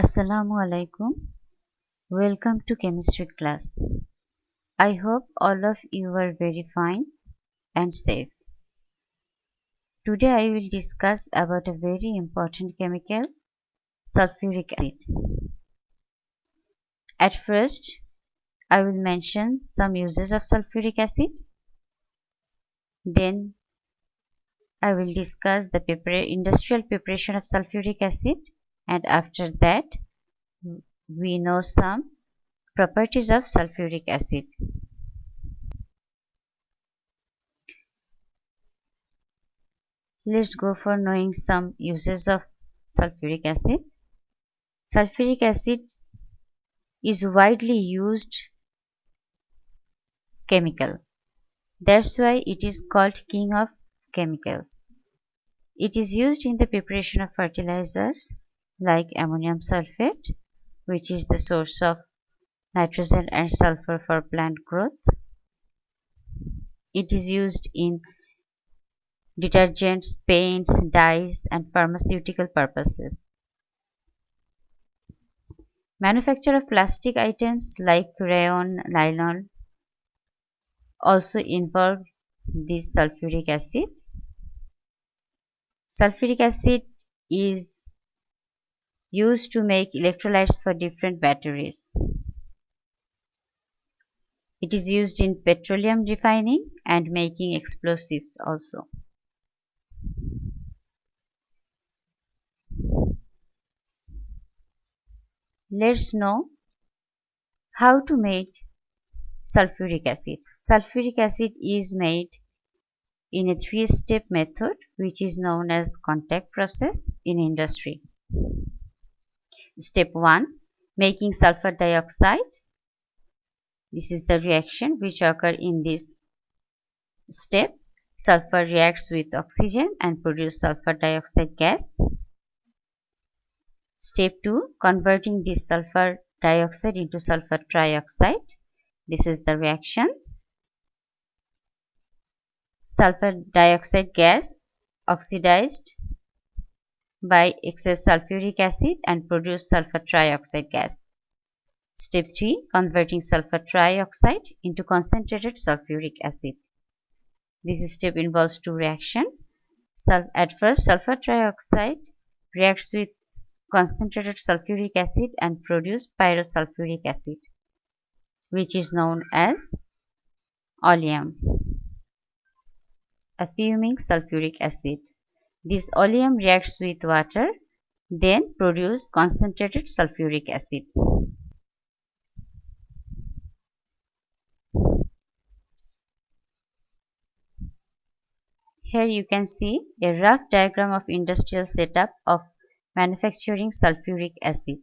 Assalamu alaikum. Welcome to chemistry class. I hope all of you are very fine and safe. Today I will discuss about a very important chemical, sulfuric acid. At first, I will mention some uses of sulfuric acid. Then I will discuss the industrial preparation of sulfuric acid, and after that we know some properties of sulfuric acid. Let's go for knowing some uses of sulfuric acid. Sulfuric acid is widely used chemical. That's why it is called king of chemicals. It is used in the preparation of fertilizers like ammonium sulfate, which is the source of nitrogen and sulfur for plant growth. It is used in detergents, paints, dyes, and pharmaceutical purposes. Manufacture of plastic items like rayon, nylon also involve this sulfuric acid. Sulfuric acid is used to make electrolytes for different batteries. It is used in petroleum refining and making explosives also. Let's know how to make sulfuric acid. Sulfuric acid is made in a three-step method which is known as contact process in industry. Step 1, making sulfur dioxide. This is the reaction which occurs in this step. Sulfur reacts with oxygen and produces sulfur dioxide gas. Step 2, converting this sulfur dioxide into sulfur trioxide. This is the reaction. Sulfur dioxide gas oxidized by excess sulfuric acid and produce sulfur trioxide gas. Step 3, converting sulfur trioxide into concentrated sulfuric acid. This step involves two reactions. At first, sulfur trioxide reacts with concentrated sulfuric acid and produce pyrosulfuric acid, which is known as oleum, a fuming sulfuric acid. This oleum reacts with water, then produce concentrated sulfuric acid. Here you can see a rough diagram of industrial setup of manufacturing sulfuric acid.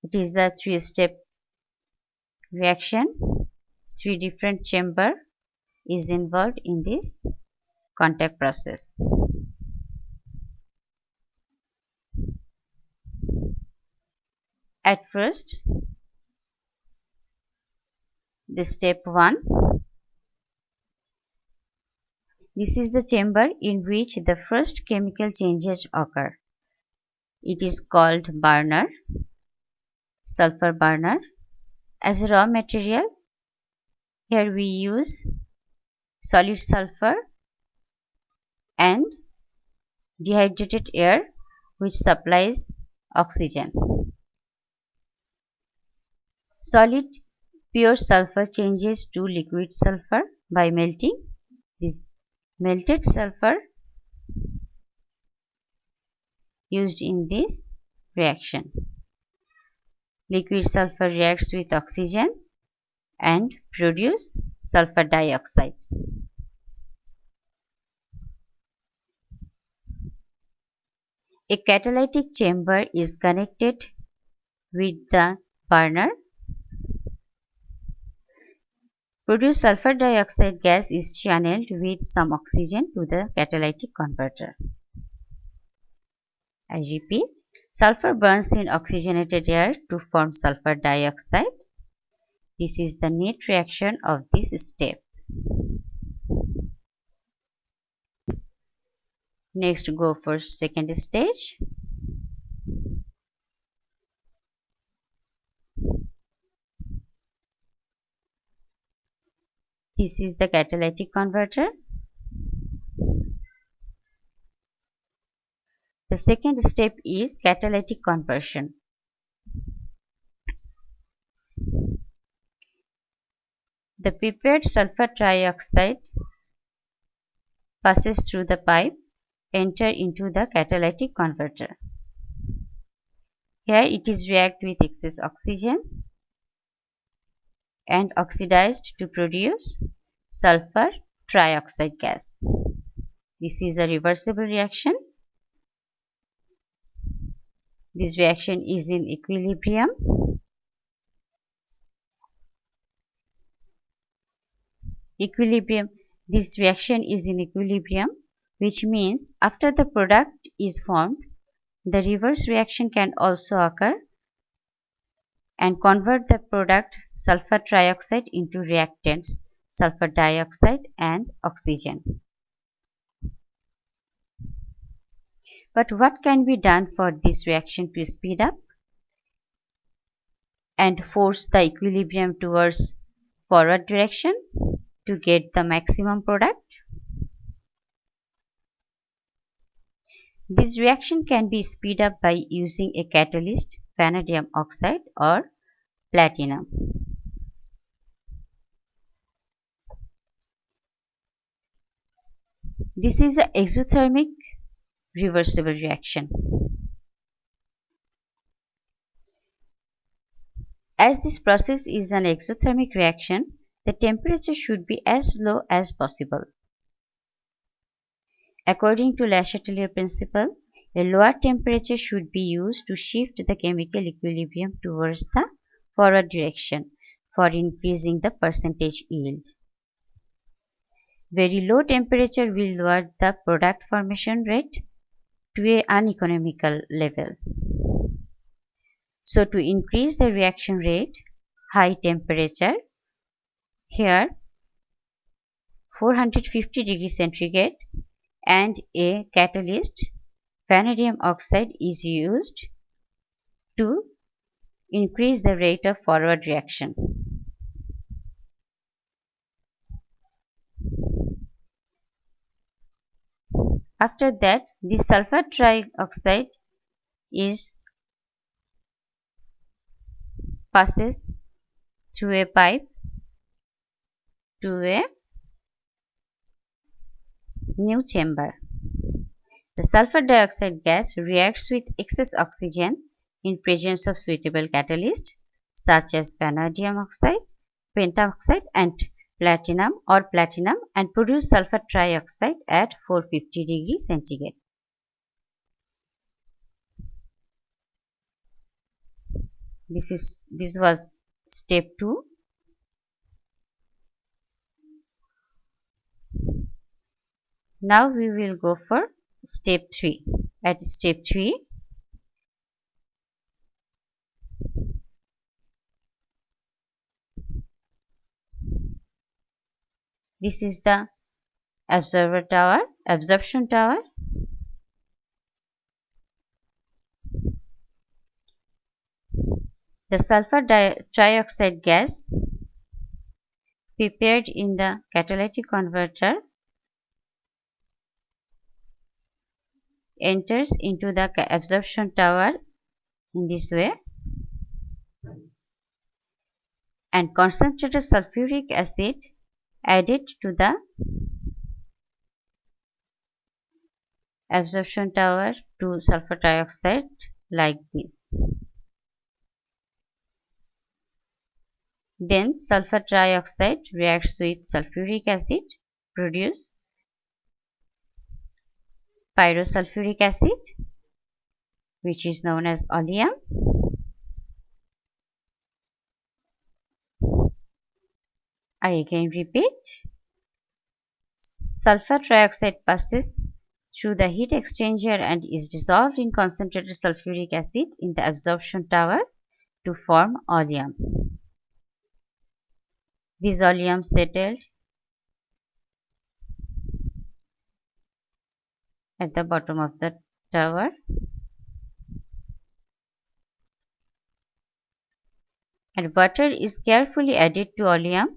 It is a three-step reaction. Three different chambers is involved in this contact process. At first, the step 1. This is the chamber in which the first chemical changes occur. It is called burner, sulfur burner. As a raw material, here we use solid sulfur and dehydrated air which supplies oxygen. Solid pure sulfur changes to liquid sulfur by melting. This melted sulfur used in this reaction. Liquid sulfur reacts with oxygen and produce sulfur dioxide. A catalytic chamber is connected with the burner. Produced sulfur dioxide gas is channeled with some oxygen to the catalytic converter. I repeat, sulfur burns in oxygenated air to form sulfur dioxide. This is the net reaction of this step. Next, go for second stage. This is the catalytic converter. The second step is catalytic conversion. The prepared sulfur trioxide passes through the pipe, enter into the catalytic converter. Here it is react with excess oxygen and oxidized to produce sulfur trioxide gas. This is a reversible reaction. This reaction is in equilibrium. This reaction is in equilibrium, which means after the product is formed, the reverse reaction can also occur and convert the product sulfur trioxide into reactants sulfur dioxide and oxygen. But what can be done for this reaction to speed up and force the equilibrium towards forward direction to get the maximum product? This reaction can be speed up by using a catalyst, vanadium oxide or platinum. This is an exothermic reversible reaction. As this process is an exothermic reaction, the temperature should be as low as possible. According to Le Chatelier principle, a lower temperature should be used to shift the chemical equilibrium towards the forward direction for increasing the percentage yield. Very low temperature will lower the product formation rate to an uneconomical level. So to increase the reaction rate, high temperature, here 450 degrees centigrade and a catalyst, vanadium oxide, is used to increase the rate of forward reaction. After that, the sulfur trioxide passes through a pipe to a new chamber. The sulfur dioxide gas reacts with excess oxygen in presence of suitable catalyst such as vanadium oxide, pentaoxide and platinum and produce sulfur trioxide at 450 degrees centigrade. This was step 2. Now we will go for step 3. At step 3, this is the absorption tower. The sulfur trioxide gas prepared in the catalytic converter enters into the absorption tower in this way, and concentrated sulfuric acid added to the absorption tower to sulfur dioxide like this. Then sulfur trioxide reacts with sulfuric acid, produce pyrosulfuric acid, which is known as oleum. I again repeat, sulfur trioxide passes through the heat exchanger and is dissolved in concentrated sulfuric acid in the absorption tower to form oleum. This oleum settled at the bottom of the tower. And water is carefully added to oleum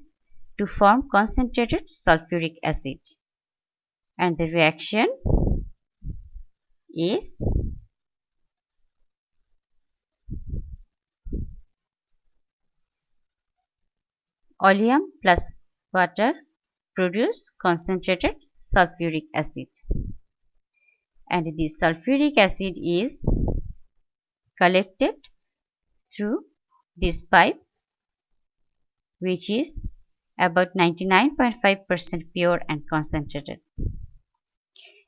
to form concentrated sulfuric acid. And the reaction is oleum plus water produce concentrated sulfuric acid. And this sulfuric acid is collected through this pipe, which is about 99.5% pure and concentrated.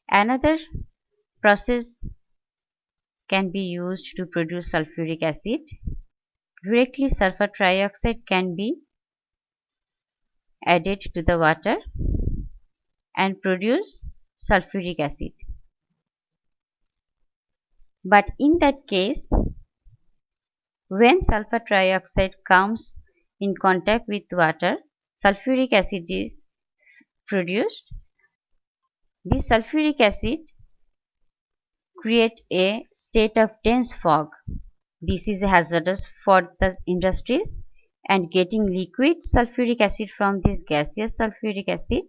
Another process can be used to produce sulfuric acid. Directly sulfur trioxide can be added to the water and produce sulfuric acid. But in that case, when sulfur trioxide comes in contact with water, sulfuric acid is produced. This sulfuric acid creates a state of dense fog. This is hazardous for the industries, and getting liquid sulfuric acid from this gaseous sulfuric acid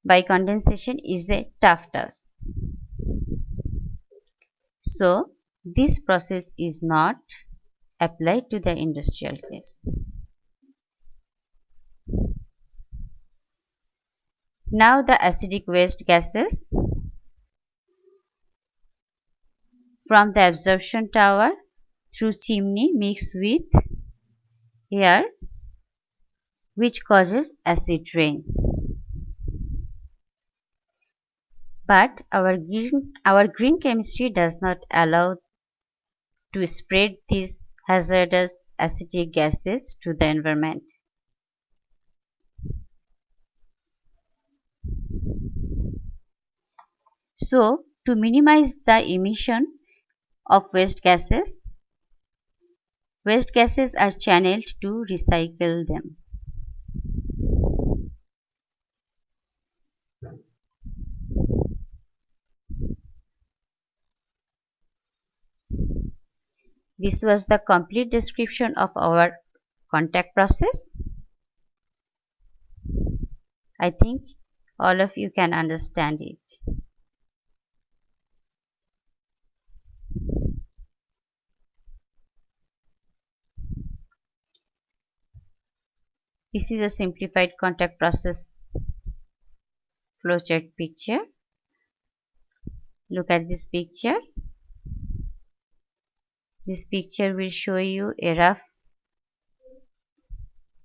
by condensation is a tough task. So, this process is not applied to the industrial case. Now the acidic waste gases from the absorption tower through chimney mix with air, which causes acid rain. But our green chemistry does not allow to spread these hazardous acidic gases to the environment. So, to minimize the emission of waste gases are channeled to recycle them. This was the complete description of our contact process. I think all of you can understand it. This is a simplified contact process flowchart picture. Look at this picture. This picture will show you a rough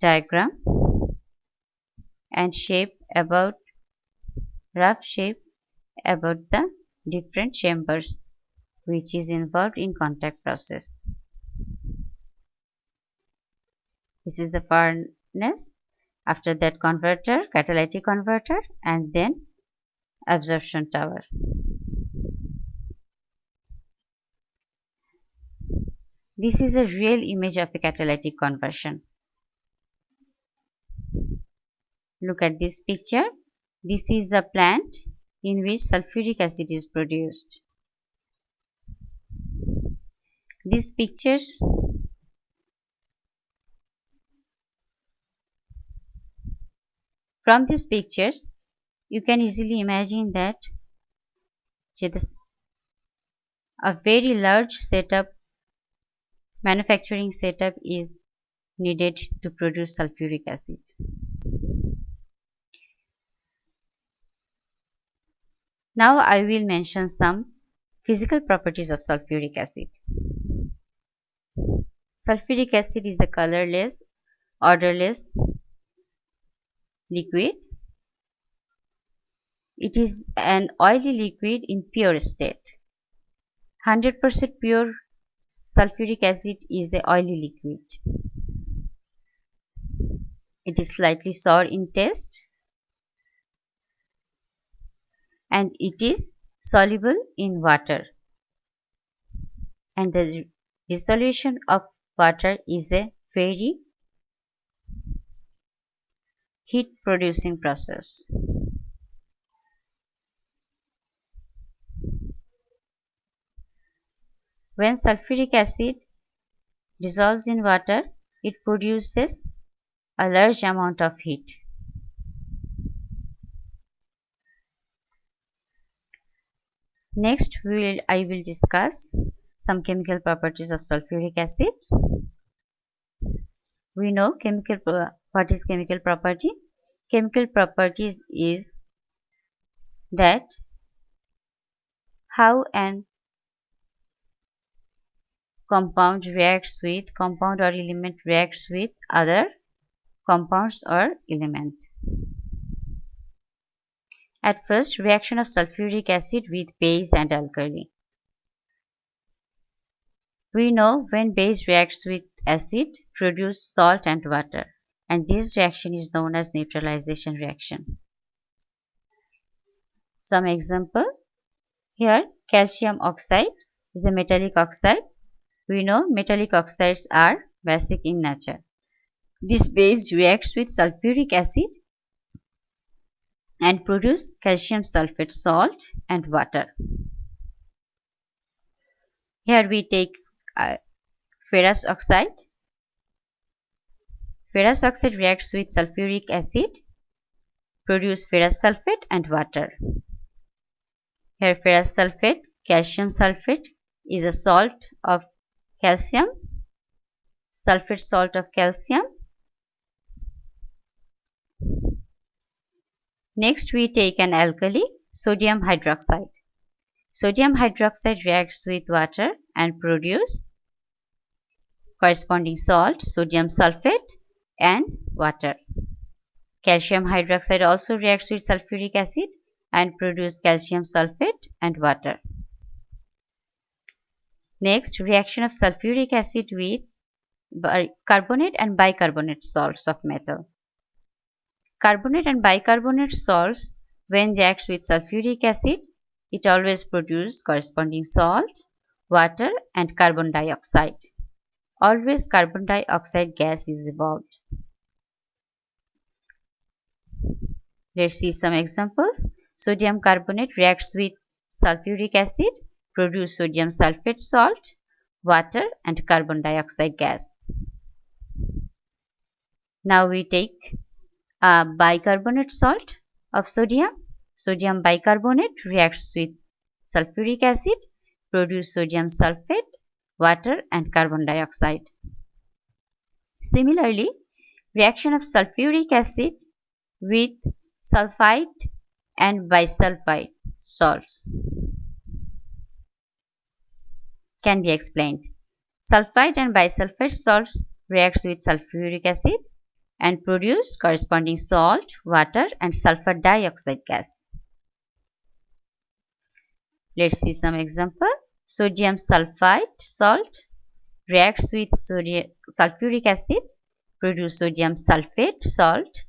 diagram and rough shape about the different chambers which is involved in contact process. This is the furnace, after that converter, catalytic converter, and then absorption tower. This is a real image of a catalytic conversion. Look at this picture. This is a plant in which sulfuric acid is produced. These pictures From these pictures, you can easily imagine that a very large manufacturing setup is needed to produce sulfuric acid. Now I will mention some physical properties of sulfuric acid. Sulfuric acid is a colorless, odorless liquid. It is an oily liquid in pure state. 100% pure sulfuric acid is a oily liquid. It is slightly sour in taste and it is soluble in water. And the dissolution of water is a very heat producing process. When sulfuric acid dissolves in water, it produces a large amount of heat. Next, I will discuss some chemical properties of sulfuric acid. We know what is chemical property. Chemical properties is that how an compound or element reacts with other compounds or element. At first, reaction of sulfuric acid with base and alkali. We know when base reacts with acid, produce salt and water, and this reaction is known as neutralization reaction. Some example here, calcium oxide is a metallic oxide. We know metallic oxides are basic in nature. This base reacts with sulfuric acid and produce calcium sulfate salt and water. Here we take ferrous oxide. Ferrous oxide reacts with sulfuric acid, produce ferrous sulfate and water. Here ferrous sulfate, calcium sulfate is a salt of calcium, sulfate salt of calcium. Next we take an alkali, sodium hydroxide. Sodium hydroxide reacts with water and produce corresponding salt, sodium sulfate and water. Calcium hydroxide also reacts with sulfuric acid and produce calcium sulfate and water. Next, reaction of sulfuric acid with carbonate and bicarbonate salts of metal. Carbonate and bicarbonate salts, when reacts with sulfuric acid, it always produces corresponding salt, water and carbon dioxide. Always carbon dioxide gas is evolved. Let's see some examples. Sodium carbonate reacts with sulfuric acid, produce sodium sulfate salt, water and carbon dioxide gas. Now we take a bicarbonate salt of sodium. Sodium bicarbonate reacts with sulfuric acid, produce sodium sulfate, water and carbon dioxide. Similarly, reaction of sulfuric acid with sulfite and bisulfite salts can be explained. Sulfite and bisulfite salts reacts with sulfuric acid and produce corresponding salt, water and sulfur dioxide gas. Let's see some example. Sodium sulfite salt reacts with sulfuric acid, produce sodium sulfate salt,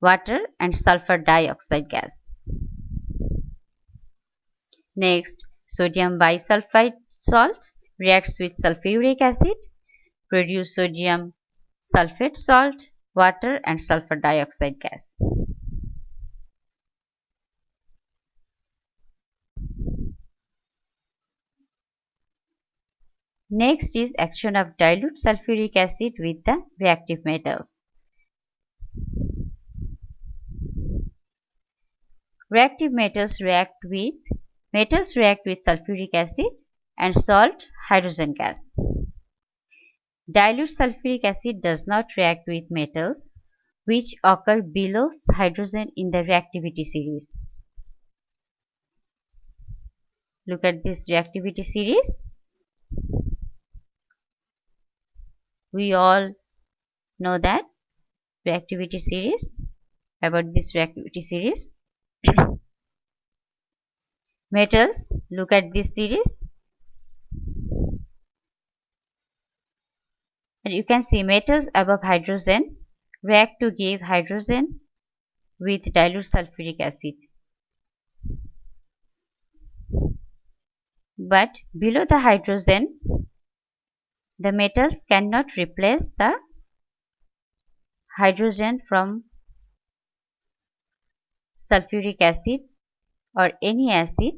water and sulfur dioxide gas. Next, sodium bisulfite salt reacts with sulfuric acid, produce sodium sulfate salt, water and sulfur dioxide gas. Next is action of dilute sulfuric acid with the reactive metals. Reactive metals react with sulfuric acid and salt hydrogen gas. Dilute sulfuric acid does not react with metals which occur below hydrogen in the reactivity series. Look at this reactivity series. We all know that reactivity series, about this reactivity series. Metals, look at this series. And you can see metals above hydrogen react to give hydrogen with dilute sulfuric acid. But below the hydrogen, the metals cannot replace the hydrogen from sulfuric acid or any acid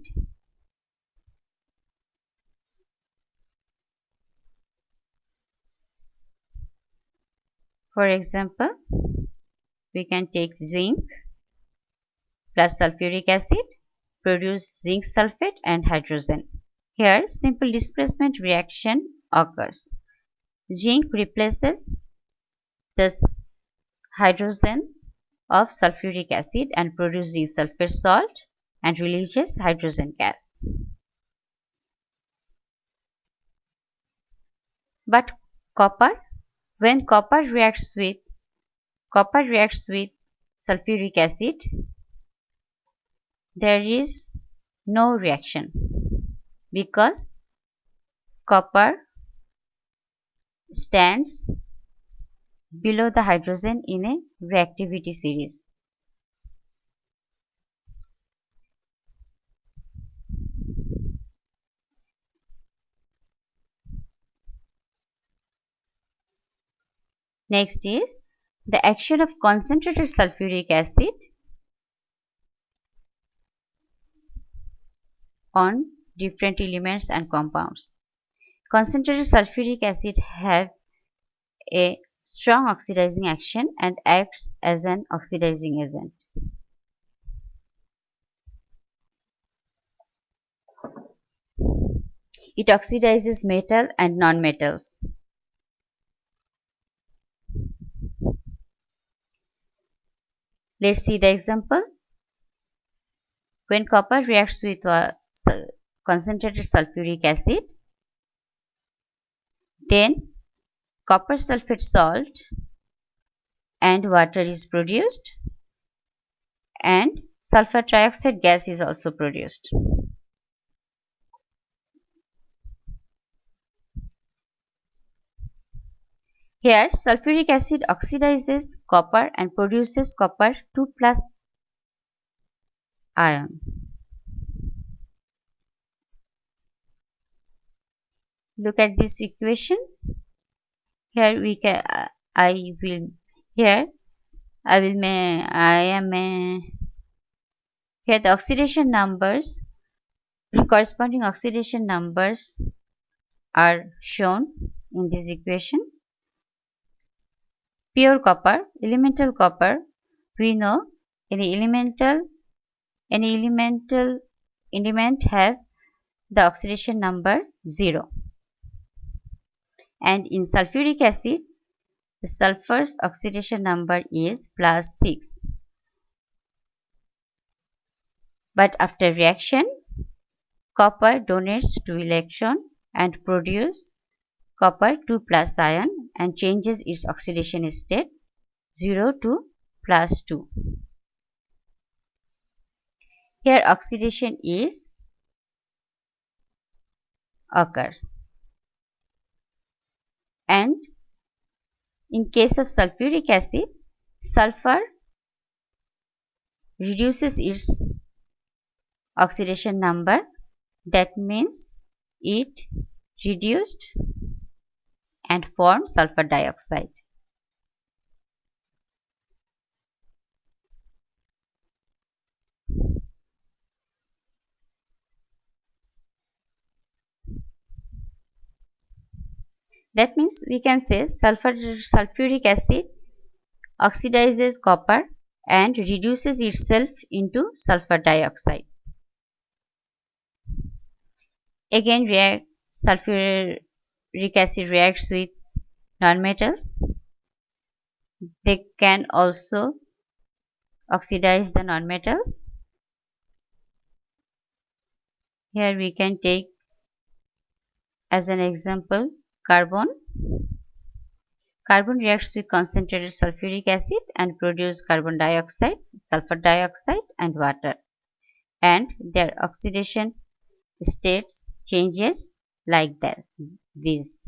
For example, we can take zinc plus sulfuric acid, produce zinc sulfate and hydrogen. Here, simple displacement reaction occurs. Zinc replaces the hydrogen of sulfuric acid and produces zinc sulfate salt and releases hydrogen gas. But when copper reacts with sulfuric acid, there is no reaction because copper stands below the hydrogen in a reactivity series. Next is the action of concentrated sulfuric acid on different elements and compounds. Concentrated sulfuric acid have a strong oxidizing action and acts as an oxidizing agent. It oxidizes metal and non-metals. Let's see the example. When copper reacts with concentrated sulfuric acid, then copper sulfate salt and water is produced and sulfur trioxide gas is also produced. Here sulfuric acid oxidizes copper and produces copper 2+ ion. Look at this equation. Here we can here the oxidation numbers, corresponding oxidation numbers are shown in this equation. Pure copper, elemental copper, we know any elemental element have the oxidation number 0. And in sulfuric acid, the sulfur's oxidation number is +6. But after reaction, copper donates 2 electrons and produces copper 2+ ion and changes its oxidation state 0 to +2. Here oxidation is occur. And in case of sulfuric acid, sulfur reduces its oxidation number. That means it reduced and formed sulfur dioxide. That means we can say sulfuric acid oxidizes copper and reduces itself into sulfur dioxide. Again, sulfuric acid reacts with nonmetals. They can also oxidize the nonmetals. Here we can take as an example carbon. Carbon reacts with concentrated sulfuric acid and produce carbon dioxide, sulfur dioxide and water. And their oxidation states changes like that. These.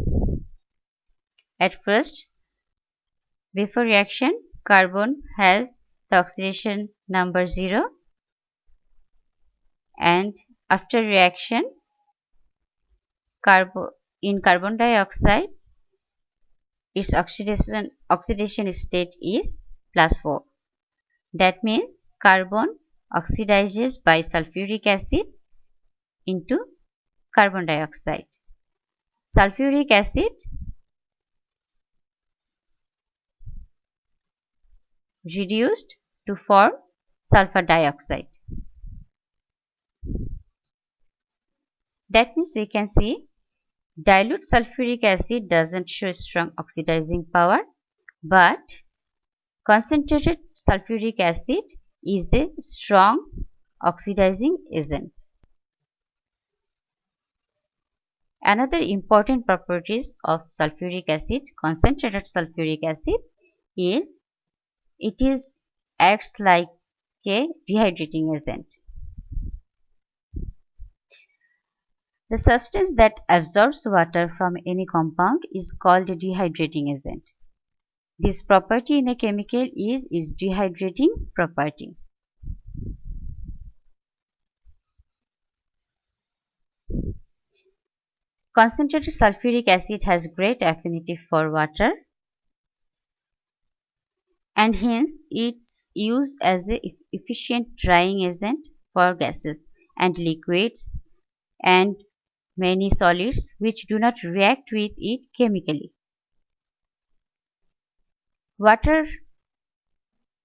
At first, before reaction, carbon has the oxidation number 0, and after reaction, in carbon dioxide, its oxidation state is +4. That means carbon oxidizes by sulfuric acid into carbon dioxide. Sulfuric acid reduced to form sulfur dioxide. That means we can see dilute sulfuric acid doesn't show strong oxidizing power, but concentrated sulfuric acid is a strong oxidizing agent. Another important properties of sulfuric acid, concentrated sulfuric acid, is it acts like a dehydrating agent. The substance that absorbs water from any compound is called a dehydrating agent. This property in a chemical is dehydrating property. Concentrated sulfuric acid has great affinity for water, and hence it's used as an efficient drying agent for gases and liquids and many solids which do not react with it chemically. Water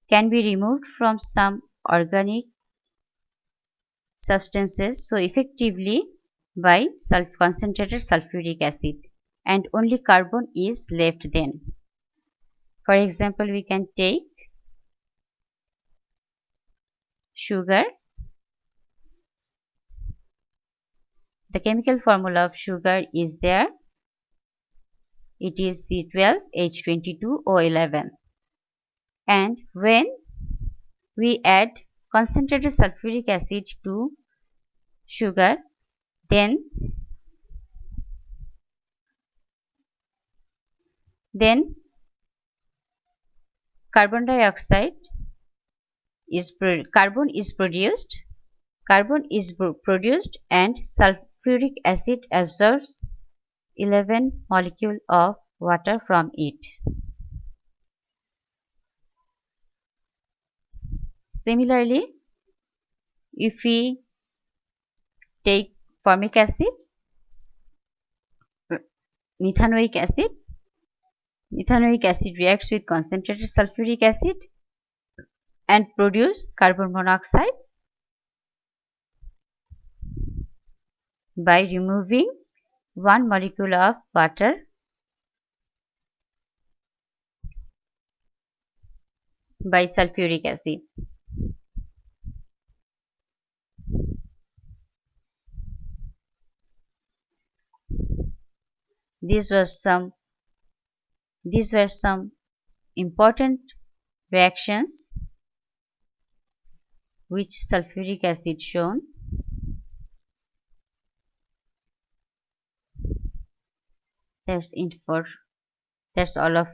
can be removed from some organic substances so effectively by concentrated sulfuric acid, and only carbon is left then. For example, we can take sugar. The chemical formula of sugar is there. It is C12H22O11. And when we add concentrated sulfuric acid to sugar, then carbon dioxide carbon is produced. And sulfuric acid absorbs 11 molecules of water from it. Similarly, if we take formic acid, methanoic acid reacts with concentrated sulfuric acid and produce carbon monoxide by removing one molecule of water by sulfuric acid. These were some important reactions which sulfuric acid shown. That's all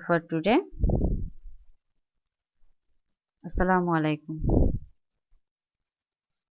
for today. Assalamu alaikum.